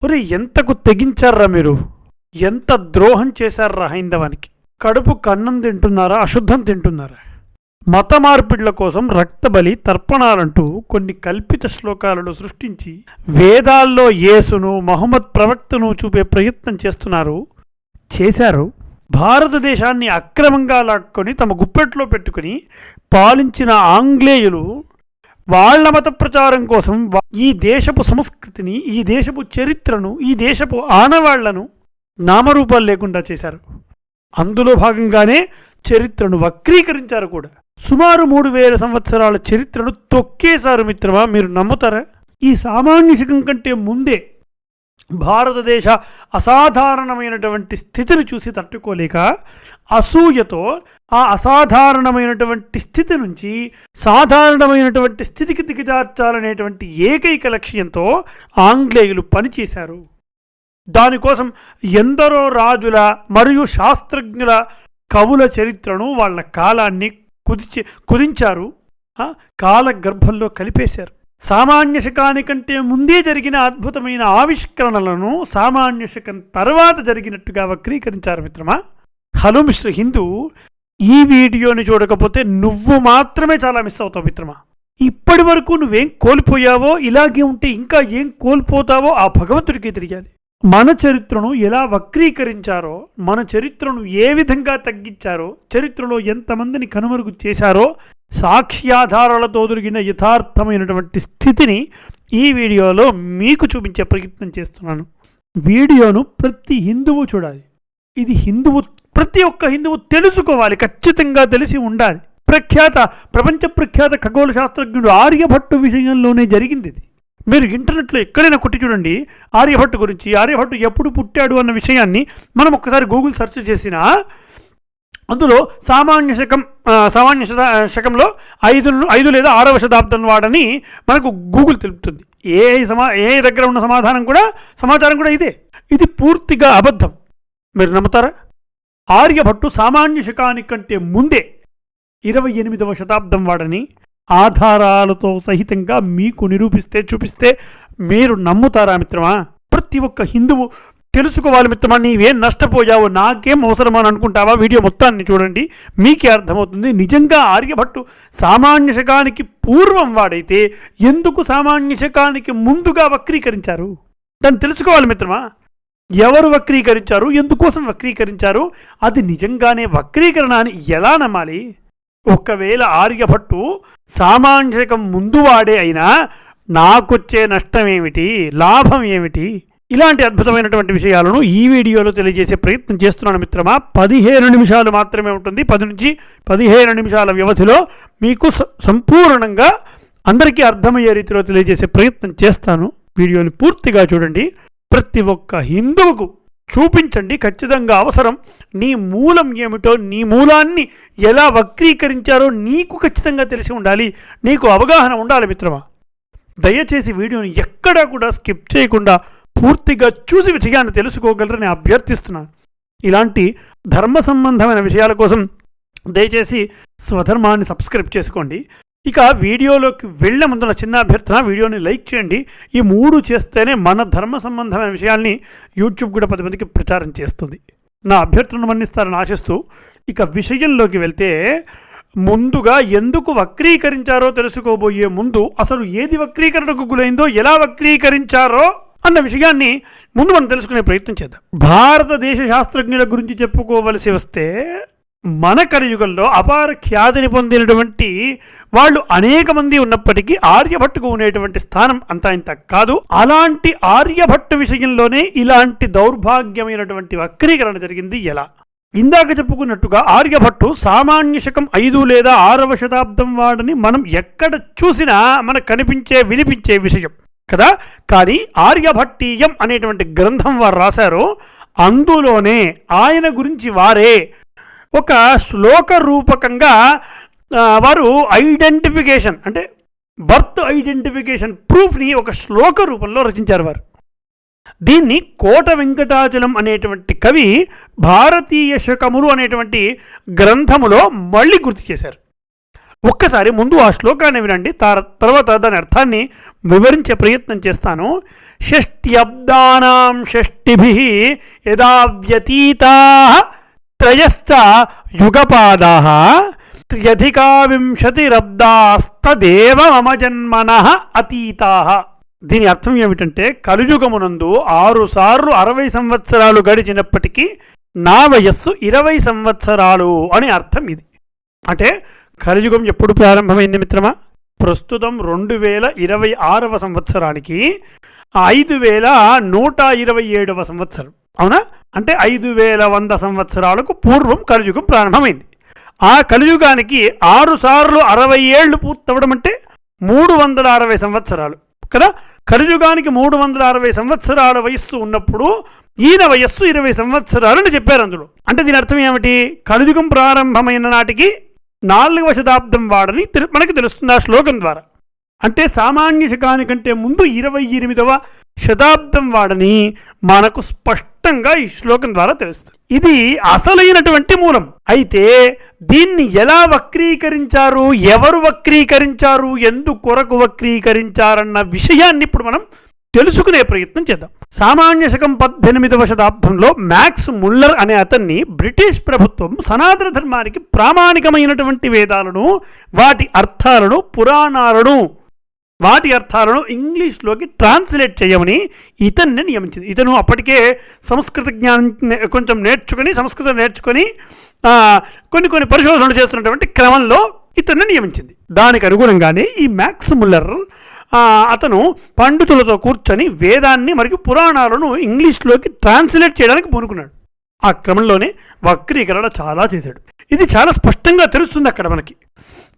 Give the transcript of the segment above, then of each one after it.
ఒరే ఎంతకు తెగించారా మీరు, ఎంత ద్రోహం చేశారా హైందవానికి. కడుపు కన్నం తింటున్నారా, అశుద్ధం తింటున్నారా? మత మార్పిడ్ల కోసం రక్తబలి తర్పణాలంటూ కొన్ని కల్పిత శ్లోకాలను సృష్టించి వేదాల్లో యేసును మహమ్మద్ ప్రవక్తను చూపే ప్రయత్నం చేశారు. భారతదేశాన్ని అక్రమంగా లాక్కొని తమ గుప్పెట్లో పెట్టుకుని పాలించిన ఆంగ్లేయులు వాళ్ల మత ప్రచారం కోసం ఈ దేశపు సంస్కృతిని, ఈ దేశపు చరిత్రను, ఈ దేశపు ఆనవాళ్లను నామరూపాలు లేకుండా చేశారు. అందులో భాగంగానే చరిత్రను వక్రీకరించారు కూడా. సుమారు 3000 సంవత్సరాల చరిత్రను తొక్కేశారు మిత్రమా. మీరు నమ్ముతారా? ఈ సామాన్య శకం కంటే ముందే భారతదేశ అసాధారణమైనటువంటి స్థితిని చూసి తట్టుకోలేక అసూయతో ఆ అసాధారణమైనటువంటి స్థితి నుంచి సాధారణమైనటువంటి స్థితికి దిగజార్చాలనేటువంటి ఏకైక లక్ష్యంతో ఆంగ్లేయులు పనిచేశారు. దానికోసం ఎందరో రాజుల మరియు శాస్త్రజ్ఞుల కవుల చరిత్రను వాళ్ళ కాలాన్ని కుదించారు, కాలగర్భంలో కలిపేశారు. సామాన్య శకానికంటే ముందే జరిగిన అద్భుతమైన ఆవిష్కరణలను సామాన్య శకం తర్వాత జరిగినట్టుగా వక్రీకరించారు మిత్రమా. హలో మిస్టర్ హిందూ, ఈ వీడియోని చూడకపోతే నువ్వు మాత్రమే చాలా మిస్ అవుతావు మిత్రమా. ఇప్పటి వరకు నువ్వేం కోల్పోయావో, ఇలాగే ఉంటే ఇంకా ఏం కోల్పోతావో ఆ భగవంతుడికి తెలియాలి. మన చరిత్రను ఎలా వక్రీకరించారో, మన చరిత్రను ఏ విధంగా తగ్గించారో, చరిత్రలో ఎంతమందిని కనుమరుగు చేశారో సాక్ష్యాధారాలతో దొరికిన యథార్థమైనటువంటి స్థితిని ఈ వీడియోలో మీకు చూపించే ప్రయత్నం చేస్తున్నాను. వీడియోను ప్రతి హిందువు చూడాలి. ఇది ప్రతి ఒక్క హిందువు తెలుసుకోవాలి, ఖచ్చితంగా తెలిసి ఉండాలి. ప్రపంచ ప్రఖ్యాత ఖగోళ శాస్త్రజ్ఞుడు ఆర్యభట్టు విషయంలోనే జరిగింది ఇది. మీరు ఇంటర్నెట్లో ఎక్కడైనా కొట్టి చూడండి ఆర్యభట్టు గురించి. ఆర్యభట్టు ఎప్పుడు పుట్టాడు అన్న విషయాన్ని మనం ఒక్కసారి గూగుల్ సెర్చ్ చేసినా అందులో సామాన్య శకంలో 5 లేదా 6వ శతాబ్దం వాడని మనకు గూగుల్ తెలుపుతుంది. ఏ దగ్గర ఉన్న సమాచారం కూడా ఇదే. ఇది పూర్తిగా అబద్ధం. మీరు నమ్ముతారా? ఆర్యభట్టు సామాన్య శకానికంటే ముందే 28వ శతాబ్దం వాడని ఆధారాలతో సహితంగా మీకు చూపిస్తే మీరు నమ్ముతారా మిత్రమా? ప్రతి ఒక్క హిందువు తెలుసుకోవాలి మిత్రమా. నీవేం నష్టపోయావో, నాకేం అవసరం అని అనుకుంటావా? వీడియో మొత్తాన్ని చూడండి, మీకే అర్థమవుతుంది. నిజంగా ఆర్యభట్టు సామాన్య శకానికి పూర్వం వాడైతే ఎందుకు సామాన్య శకానికి ముందుగా వక్రీకరించారు? దాన్ని తెలుసుకోవాలి మిత్రమా. ఎవరు వక్రీకరించారు, ఎందుకోసం వక్రీకరించారు, అది నిజంగానే వక్రీకరణ అని ఎలా నమ్మాలి? ఒకవేళ ఆర్యభట్టు సామాన్య శకం ముందు వాడే అయినా నాకొచ్చే నష్టం ఏమిటి, లాభం ఏమిటి? ఇలాంటి అద్భుతమైనటువంటి విషయాలను ఈ వీడియోలో తెలియజేసే ప్రయత్నం చేస్తున్నాను మిత్రమా. 15 నిమిషాలు మాత్రమే ఉంటుంది. 10 నుంచి 15 నిమిషాల వ్యవధిలో మీకు సంపూర్ణంగా అందరికీ అర్థమయ్యే రీతిలో తెలియజేసే ప్రయత్నం చేస్తాను. వీడియోని పూర్తిగా చూడండి. ప్రతి ఒక్క హిందువుకు చూపించండి, ఖచ్చితంగా అవసరం. నీ మూలం ఏమిటో, నీ మూలాన్ని ఎలా వక్రీకరించారో నీకు ఖచ్చితంగా తెలిసి ఉండాలి, నీకు అవగాహన ఉండాలి మిత్రమా. దయచేసి వీడియోని ఎక్కడా కూడా స్కిప్ చేయకుండా పూర్తిగా చూసి విషయాన్ని తెలుసుకోగలరని అభ్యర్థిస్తున్నాను. ఇలాంటి ధర్మ సంబంధమైన విషయాల కోసం దయచేసి స్వధర్మాన్ని సబ్స్క్రైబ్ చేసుకోండి. ఇక వీడియోలోకి వెళ్లే ముందున్న చిన్న అభ్యర్థన, వీడియోని లైక్ చేయండి. ఈ 3 చేస్తేనే మన ధర్మ సంబంధమైన విషయాల్ని యూట్యూబ్ కూడా 10 మందికి ప్రచారం చేస్తుంది. నా అభ్యర్థనను మన్నిస్తారని ఆశిస్తూ ఇక విషయంలోకి వెళ్తే, ముందుగా ఎందుకు వక్రీకరించారో తెలుసుకోబోయే ముందు అసలు ఏది వక్రీకరణకు గురైందో, ఎలా వక్రీకరించారో అన్న విషయాన్ని ముందు మనం తెలుసుకునే ప్రయత్నం చేద్దాం. భారతదేశ శాస్త్రజ్ఞుల గురించి చెప్పుకోవలసి వస్తే మన కలియుగంలో అపార ఖ్యాతిని పొందినటువంటి వాళ్ళు అనేక మంది ఉన్నప్పటికీ ఆర్యభట్టుకు ఉండేటువంటి స్థానం అంతా ఇంత కాదు. అలాంటి ఆర్యభట్టు విషయంలోనే ఇలాంటి దౌర్భాగ్యమైనటువంటి వక్రీకరణ జరిగింది ఎలా? ఇందాక చెప్పుకున్నట్టుగా ఆర్యభట్టు సామాన్య శకం 5 లేదా 6వ శతాబ్దం వాడని మనం ఎక్కడ చూసినా మనకు వినిపించే విషయం కదా. కానీ ఆర్యభట్టీయం అనేటువంటి గ్రంథం వారు రాశారు. అందులోనే ఆయన గురించి వారే ఒక శ్లోక రూపకంగా వారు ఐడెంటిఫికేషన్, అంటే బర్త్ ఐడెంటిఫికేషన్ ప్రూఫ్ని ఒక శ్లోక రూపంలో రచించారు వారు. దీన్ని కోట వెంకటాచలం అనేటువంటి కవి భారతీయ శకములు అనేటువంటి గ్రంథములో మళ్ళీ గుర్తు చేశారు. ఒక్కసారి ముందు ఆ శ్లోకాన్ని వినండి, తర్వాత దాని అర్థాన్ని వివరించే ప్రయత్నం చేస్తాను. షష్ట్యబ్దానాం షష్టిభిః యదా వ్యతీతాః త్రయశ్చ యుగపాదాః త్ర్యధికా వింశతిరబ్దాస్తదేవ మమ జన్మనః అతీతాః. దీని అర్థం ఏమిటంటే కలియుగమునందు 6 సార్లు 60 సంవత్సరాలు గడిచినప్పటికీ నా వయస్సు 20 సంవత్సరాలు అని అర్థం. ఇది అంటే కలియుగం ఎప్పుడు ప్రారంభమైంది మిత్రమా? ప్రస్తుతం 2026వ సంవత్సరానికి 5127వ సంవత్సరం, అవునా? అంటే 5100 సంవత్సరాలకు పూర్వం కలియుగం ప్రారంభమైంది. ఆ కలియుగానికి 6 సార్లు 60 ఏళ్ళు పూర్తవడం అంటే 360 సంవత్సరాలు కదా. కలియుగానికి 360 సంవత్సరాల వయస్సు ఉన్నప్పుడు ఈయన వయస్సు 20 సంవత్సరాలు అని చెప్పారు అందులో. అంటే దీని అర్థం ఏమిటి? కలియుగం ప్రారంభమైన నాటికి 4వ శతాబ్దం వాడని మనకి తెలుస్తుంది ఆ శ్లోకం ద్వారా. అంటే సామాన్య శకానికంటే ముందు 28వ శతాబ్దం వాడని మనకు స్పష్టంగా ఈ శ్లోకం ద్వారా తెలుస్తుంది. ఇది అసలైనటువంటి మూలం. అయితే దీన్ని ఎలా వక్రీకరించారు, ఎవరు వక్రీకరించారు, ఎందుకొరకు వక్రీకరించారన్న విషయాన్ని ఇప్పుడు మనం తెలుసుకునే ప్రయత్నం చేద్దాం. సామాన్య శకం 18వ శతాబ్దంలో మ్యాక్స్ ముల్లర్ అనే అతన్ని బ్రిటిష్ ప్రభుత్వం సనాతన ధర్మానికి ప్రామాణికమైనటువంటి వేదాలను, వాటి అర్థాలను, పురాణాలను, వాటి అర్థాలను ఇంగ్లీష్లోకి ట్రాన్స్లేట్ చేయమని ఇతన్ని నియమించింది. ఇతను అప్పటికే సంస్కృత జ్ఞానం కొంచెం నేర్చుకుని, సంస్కృతం నేర్చుకొని కొన్ని పరిశోధనలు చేస్తున్నటువంటి క్రమంలో ఇతన్ని నియమించింది. దానికి అనుగుణంగానే ఈ మ్యాక్స్ ముల్లర్ అతను పండితులతో కూర్చొని వేదాన్ని మరియు పురాణాలను ఇంగ్లీష్లోకి ట్రాన్స్లేట్ చేయడానికి పూనుకున్నాడు. ఆ క్రమంలోనే వక్రీకరణ చాలా చేశాడు. ఇది చాలా స్పష్టంగా తెలుస్తుంది అక్కడ మనకి.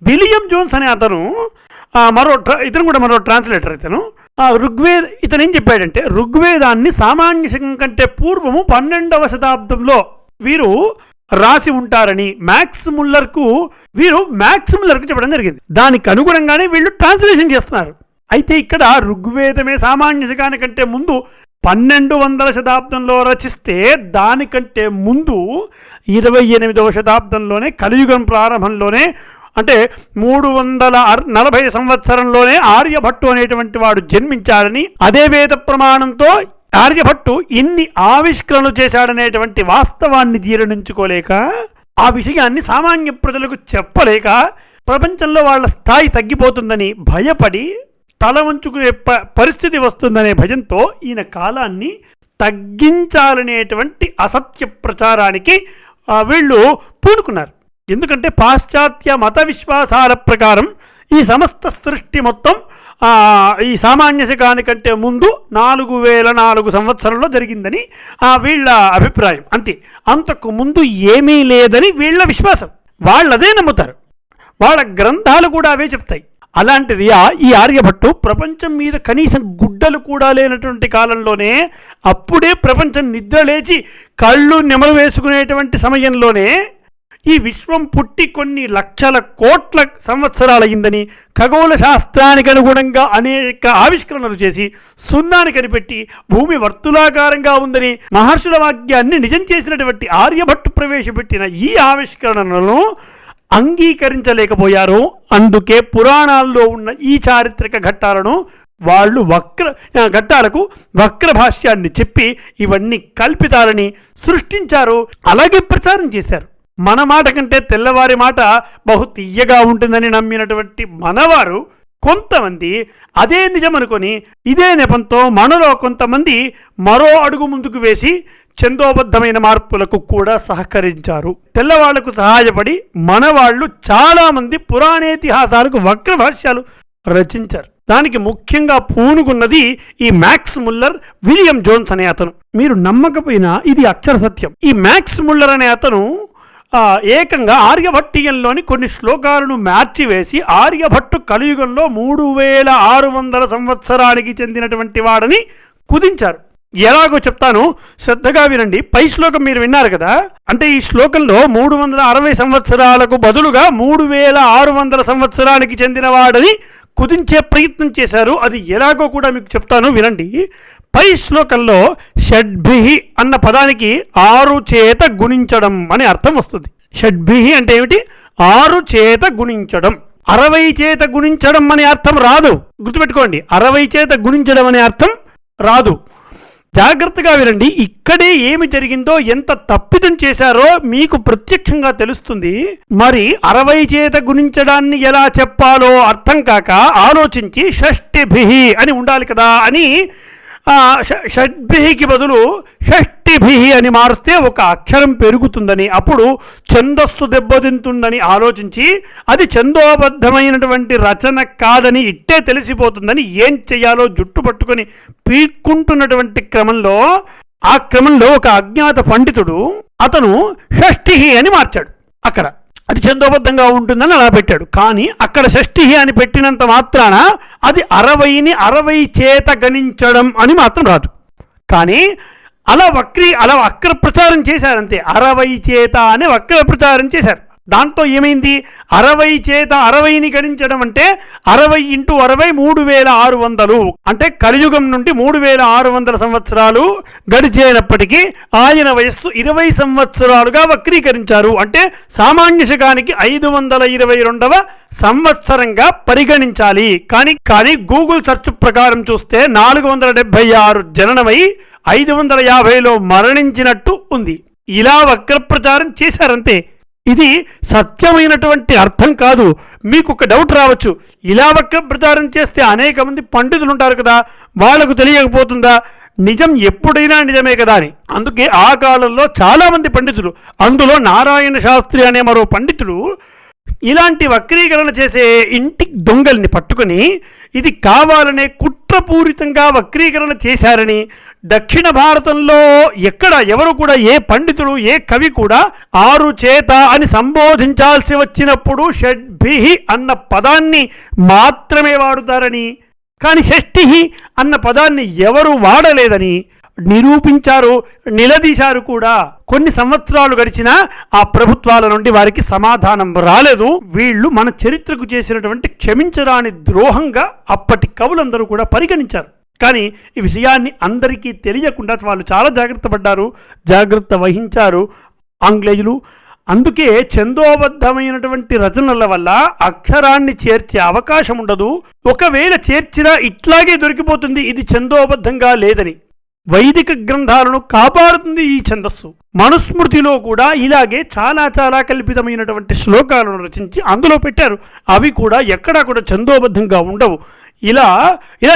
విలియం జోన్స్ అనే అతను ఇతను కూడా మరో ట్రాన్స్లేటర్. ఇతను ఏం చెప్పాడంటే ఋగ్వేదాన్ని సామాన్య శకం కంటే పూర్వము 12వ శతాబ్దంలో వీరు రాసి ఉంటారని మ్యాక్స్ ముల్లర్కు చెప్పడం జరిగింది. దానికి అనుగుణంగానే వీళ్ళు ట్రాన్స్లేషన్ చేస్తున్నారు. అయితే ఇక్కడ ఋగ్వేదమే సామాన్య శకానికంటే ముందు 1200వ శతాబ్దంలో రచిస్తే దానికంటే ముందు 28వ శతాబ్దంలోనే కలియుగం ప్రారంభంలోనే అంటే 340 సంవత్సరంలోనే ఆర్యభట్టు అనేటువంటి వాడు జన్మించాడని, అదే వేద ప్రమాణంతో ఆర్యభట్టు ఇన్ని ఆవిష్కరణలు చేశాడనేటువంటి వాస్తవాన్ని జీర్ణించుకోలేక, ఆ విషయాన్ని సామాన్య ప్రజలకు చెప్పలేక, ప్రపంచంలో వాళ్ళ స్థాయి తగ్గిపోతుందని భయపడి తల వంచుకునే పరిస్థితి వస్తుందనే భయంతో ఈయన కాలాన్ని తగ్గించాలనేటువంటి అసత్య ప్రచారానికి వీళ్ళు పూనుకున్నారు. ఎందుకంటే పాశ్చాత్య మత విశ్వాసాల ప్రకారం ఈ సమస్త సృష్టి మొత్తం ఈ సామాన్య శకానికంటే ముందు 4004 సంవత్సరంలో జరిగిందని వీళ్ళ అభిప్రాయం. అంతే, అంతకు ముందు ఏమీ లేదని వీళ్ళ విశ్వాసం. వాళ్ళదే నమ్ముతారు, వాళ్ళ గ్రంథాలు కూడా అవే చెప్తాయి. అలాంటిది ఈ ఆర్యభట్టు ప్రపంచం మీద కనీసం గుడ్డలు కూడా లేనటువంటి కాలంలోనే, అప్పుడే ప్రపంచం నిద్రలేచి కళ్ళు నెమరు వేసుకునేటువంటి సమయంలోనే ఈ విశ్వం పుట్టి కొన్ని లక్షల కోట్ల సంవత్సరాలయ్యిందని, ఖగోళ శాస్త్రానికి అనుగుణంగా అనేక ఆవిష్కరణలు చేసి సున్నాని కనిపెట్టి భూమి వర్తులాకారంగా ఉందని మహర్షుల వాక్యాన్ని నిజం చేసినటువంటి ఆర్యభట్టు ప్రవేశపెట్టిన ఈ ఆవిష్కరణలను అంగీకరించలేకపోయారు. అందుకే పురాణాల్లో ఉన్న ఈ చారిత్రక ఘట్టాలను వాళ్ళు ఘట్టాలకు వక్ర భాష్యాన్ని చెప్పి ఇవన్నీ కల్పితాలని సృష్టించారు, అలాగే ప్రచారం చేశారు. మన మాట కంటే తెల్లవారి మాట బహు తీయగా ఉంటుందని నమ్మినటువంటి మనవారు కొంతమంది అదే నిజమనుకొని ఇదే నెపంతో మనలో కొంతమంది మరో అడుగు ముందుకు వేసి ఛందోబద్ధమైన మార్పులకు కూడా సహకరించారు. తెల్లవాళ్లకు సహాయపడి మనవాళ్లు చాలామంది పురాణేతిహాసాలకు వక్ర భాష్యాలు రచించారు. దానికి ముఖ్యంగా పూనుకున్నది ఈ మ్యాక్స్ ముల్లర్, విలియం జోన్స్ అనే అతను. మీరు నమ్మకపోయినా ఇది అక్షర సత్యం. ఈ మ్యాక్స్ ముల్లర్ అనే అతను ఏకంగా ఆర్యభట్టీయంలోని కొన్ని శ్లోకాలను మార్చివేసి ఆర్యభట్టు కలియుగంలో 3600 సంవత్సరానికి చెందినటువంటి వాడని కుదించారు. ఎలాగో చెప్తాను, శ్రద్ధగా వినండి. పై శ్లోకం మీరు విన్నారు కదా, అంటే ఈ శ్లోకంలో 360 సంవత్సరాలకు బదులుగా 3600 సంవత్సరానికి చెందినవాడని కుదించే ప్రయత్నం చేశారు. అది ఎలాగో కూడా మీకు చెప్తాను, వినండి. పై శ్లోకంలో షడ్భిహి అన్న పదానికి 6 చేత గుణించడం అనే అర్థం వస్తుంది. షడ్భిహి అంటే ఏమిటి? 6 చేత గుణించడం. 60 చేత గుణించడం అనే అర్థం రాదు, గుర్తుపెట్టుకోండి. 60 చేత గుణించడం అనే అర్థం రాదు. జాగ్రత్తగా వినండి. ఇక్కడే ఏమి జరిగిందో, ఎంత తప్పిదం చేశారో మీకు ప్రత్యక్షంగా తెలుస్తుంది. మరి 60 చేత గుణించడాన్ని ఎలా చెప్పాలో అర్థం కాక ఆలోచించి షష్టిభిహి అని ఉండాలి కదా అని షడ్భికి బదులు షష్టిభిహి అని మారిస్తే ఒక అక్షరం పెరుగుతుందని, అప్పుడు ఛందస్సు దెబ్బతింటుందని ఆలోచించి అది ఛందోబద్ధమైనటువంటి రచన కాదని ఇట్టే తెలిసిపోతుందని ఏం చెయ్యాలో జుట్టు పట్టుకొని పీక్కుంటున్నటువంటి క్రమంలో ఒక అజ్ఞాత పండితుడు అతను షష్ఠి అని మార్చాడు. అక్కడ అది ఛందోబద్ధంగా ఉంటుందని అలా పెట్టాడు. కానీ అక్కడ షష్ఠి అని పెట్టినంత మాత్రాన అది 60ని 60 చేత గణించడం అని మాత్రం రాదు. కానీ అలా వక్ర ప్రచారం చేశారంతే. 60 చేత అని వక్ర ప్రచారం చేశారు. దాంతో ఏమైంది? 60 చేత 60ని గణించడం అంటే 60 × 60 3600. అంటే కలియుగం నుండి 3600 సంవత్సరాలు గడిచేటప్పటికీ ఆయన వయస్సు 20 సంవత్సరాలుగా వక్రీకరించారు. అంటే సామాన్య శకానికి 522వ సంవత్సరంగా పరిగణించాలి. కానీ గూగుల్ సెర్చ్ ప్రకారం చూస్తే 476 జననమై 550లో మరణించినట్టు ఉంది. ఇలా వక్ర ప్రచారం చేశారంతే. ఇది సత్యమైనటువంటి అర్థం కాదు. మీకు ఒక డౌట్ రావచ్చు, ఇలా వక్ర ప్రచారం చేస్తే అనేక మంది పండితులు ఉంటారు కదా, వాళ్లకు తెలియకపోతుందా? నిజం ఎప్పుడైనా నిజమే కదా అని. అందుకే ఆ కాలంలో చాలామంది పండితులు, అందులో నారాయణ శాస్త్రి అనే మరో పండితుడు ఇలాంటి వక్రీకరణ చేసే ఇంటి దొంగల్ని పట్టుకొని ఇది కావాలనే కుట్రపూరితంగా వక్రీకరణ చేశారని, దక్షిణ భారతంలో ఎవరు కూడా ఏ పండితుడు ఏ కవి కూడా 6 చేత అని సంబోధించాల్సి వచ్చినప్పుడు షడ్భిహి అన్న పదాన్ని మాత్రమే వాడుతారని, కానీ షష్ఠి అన్న పదాన్ని ఎవరు వాడలేదని నిరూపించారు, నిలదీశారు కూడా. కొన్ని సంవత్సరాలు గడిచినా ఆ ప్రభుత్వాల నుండి వారికి సమాధానం రాలేదు. వీళ్ళు మన చరిత్రకు చేసినటువంటి క్షమించరాని ద్రోహంగా అప్పటి కవులందరూ కూడా పరిగణించారు. కానీ ఈ విషయాన్ని అందరికీ తెలియకుండా వాళ్ళు చాలా జాగ్రత్త వహించారు ఆంగ్లేయులు. అందుకే ఛందోబద్ధమైనటువంటి రచనల వల్ల అక్షరాన్ని చేర్చే అవకాశం ఉండదు. ఒకవేళ చేర్చినా ఇట్లాగే దొరికిపోతుంది ఇది ఛందోబద్ధంగా లేదని. వైదిక గ్రంథాలను కాపాడుతుంది ఈ ఛందస్సు. మనుస్మృతిలో కూడా ఇలాగే చాలా కల్పితమైనటువంటి శ్లోకాలను రచించి అందులో పెట్టారు. అవి కూడా ఎక్కడా కూడా ఛందోబద్ధంగా ఉండవు. ఇలా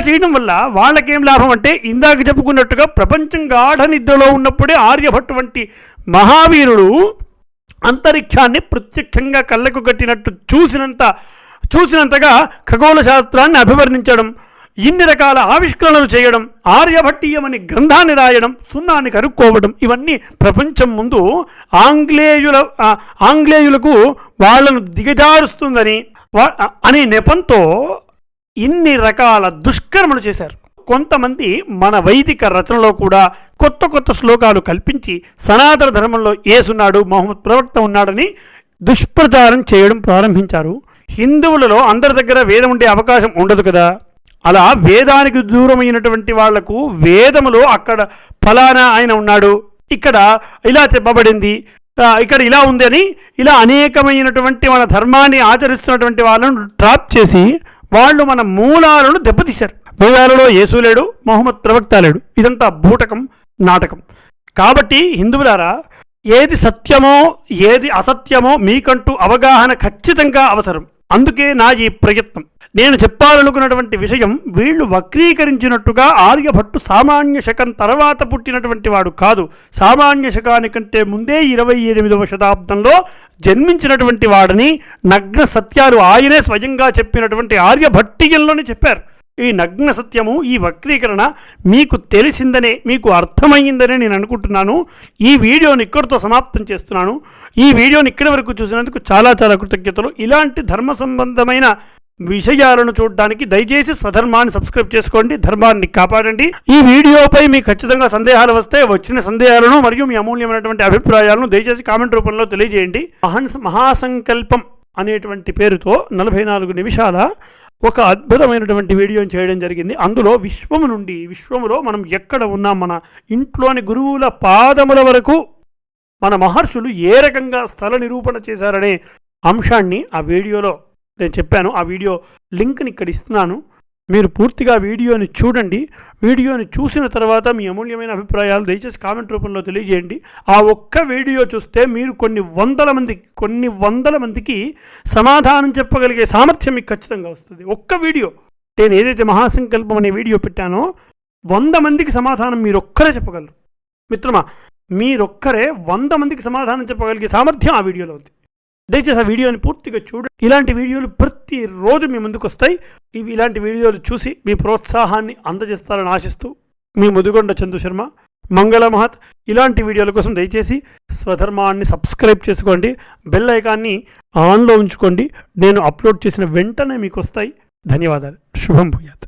చేయడం వల్ల వాళ్ళకేం లాభం అంటే, ఇందాక చెప్పుకున్నట్టుగా ప్రపంచం గాఢ నిద్రలో ఉన్నప్పుడే ఆర్యభట్టు వంటి మహావీరుడు అంతరిక్షాన్ని ప్రత్యక్షంగా కళ్ళకు కట్టినట్టు చూసినంతగా ఖగోళ శాస్త్రాన్ని అభివర్ణించడం, ఇన్ని రకాల ఆవిష్కరణలు చేయడం, ఆర్యభట్టీయమని గ్రంథాన్ని రాయడం, సున్నాన్ని కనుక్కోవడం, ఇవన్నీ ప్రపంచం ముందు ఆంగ్లేయులకు వాళ్ళను దిగజారుస్తుందని అనే నెపంతో ఇన్ని రకాల దుష్కర్మలు చేశారు. కొంతమంది మన వైదిక రచనలో కూడా కొత్త శ్లోకాలు కల్పించి సనాతన ధర్మంలో యేసున్నాడు, మహమ్మద్ ప్రవక్త ఉన్నాడని దుష్ప్రచారం చేయడం ప్రారంభించారు. హిందువులలో అందరి దగ్గర వేదం ఉండే అవకాశం ఉండదు కదా. అలా వేదానికి దూరమైనటువంటి వాళ్లకు వేదములో అక్కడ ఫలానా ఆయన ఉన్నాడు, ఇక్కడ ఇలా చెప్పబడింది, ఇక్కడ ఇలా ఉంది అని ఇలా అనేకమైనటువంటి మన ధర్మాన్ని ఆచరిస్తున్నటువంటి వాళ్ళను ట్రాప్ చేసి వాళ్ళు మన మూలాలను దెబ్బతీశారు. మూలాలలో యేసు లేడు, మొహమ్మద్ ప్రవక్త లేడు. ఇదంతా బూటకం, నాటకం. కాబట్టి హిందువులారా, ఏది సత్యమో ఏది అసత్యమో మీకంటూ అవగాహన ఖచ్చితంగా అవసరం. అందుకే నా ఈ ప్రయత్నం. నేను చెప్పాలనుకున్నటువంటి విషయం, వీళ్ళు వక్రీకరించినట్టుగా ఆర్యభట్టు సామాన్య శకం తర్వాత పుట్టినటువంటి వాడు కాదు. సామాన్య శకానికంటే ముందే 28వ శతాబ్దంలో జన్మించినటువంటి వాడని నగ్న సత్యాలు ఆయనే స్వయంగా చెప్పినటువంటి ఆర్యభట్టీయంలోనే చెప్పారు. ఈ నగ్న సత్యము, ఈ వక్రీకరణ మీకు తెలిసిందనే, మీకు అర్థమైందనే నేను అనుకుంటున్నాను. ఈ వీడియోని ఇక్కడితో సమాప్తం చేస్తున్నాను. ఈ వీడియోని ఇక్కడి వరకు చూసినందుకు చాలా కృతజ్ఞతలు. ఇలాంటి ధర్మ సంబంధమైన విషయాలను చూడడానికి దయచేసి స్వధర్మాన్ని సబ్స్క్రైబ్ చేసుకోండి, ధర్మాన్ని కాపాడండి. ఈ వీడియోపై మీకు ఖచ్చితంగా సందేహాలు వస్తే వచ్చిన సందేహాలను మరియు మీ అమూల్యమైనటువంటి అభిప్రాయాలను దయచేసి కామెంట్ రూపంలో తెలియజేయండి. మహాసంకల్పం అనేటువంటి పేరుతో 44 నిమిషాల ఒక అద్భుతమైనటువంటి వీడియోని చేయడం జరిగింది. అందులో విశ్వములో మనం ఎక్కడ ఉన్నాం, మన ఇంట్లోని గురువుల పాదముల వరకు మన మహర్షులు ఏ రకంగా స్థల నిరూపణ చేశారనే అంశాన్ని ఆ వీడియోలో నేను చెప్పాను. ఆ వీడియో లింక్ని ఇక్కడ ఇస్తున్నాను. మీరు పూర్తిగా వీడియోని చూడండి. వీడియోని చూసిన తర్వాత మీ అమూల్యమైన అభిప్రాయాలు దయచేసి కామెంట్ రూపంలో తెలియజేయండి. ఆ ఒక్క వీడియో చూస్తే మీరు కొన్ని వందల మందికి సమాధానం చెప్పగలిగే సామర్థ్యం మీకు ఖచ్చితంగా వస్తుంది. ఒక్క వీడియో, నేను ఏదైతే మహాసంకల్పం అనే వీడియో పెట్టానో 100 మందికి సమాధానం మీరొక్కరే చెప్పగలరు. మిత్రమా, మీరొక్కరే 100 మందికి సమాధానం చెప్పగలిగే సామర్థ్యం ఆ వీడియోలో ఉంది. దయచేసి ఆ వీడియోని పూర్తిగా చూడండి. ఇలాంటి వీడియోలు ప్రతిరోజు మీ ముందుకు వస్తాయి. ఇలాంటి వీడియోలు చూసి మీ ప్రోత్సాహాన్ని అందజేస్తారని ఆశిస్తూ మీ ముదిగొండ చందు శర్మ, మంగళ మహత్. ఇలాంటి వీడియోల కోసం దయచేసి స్వధర్మాన్ని సబ్స్క్రైబ్ చేసుకోండి, బెల్ ఐకాన్ని ఆన్లో ఉంచుకోండి. నేను అప్లోడ్ చేసిన వెంటనే మీకు వస్తాయి. ధన్యవాదాలు. శుభం భూయాత్.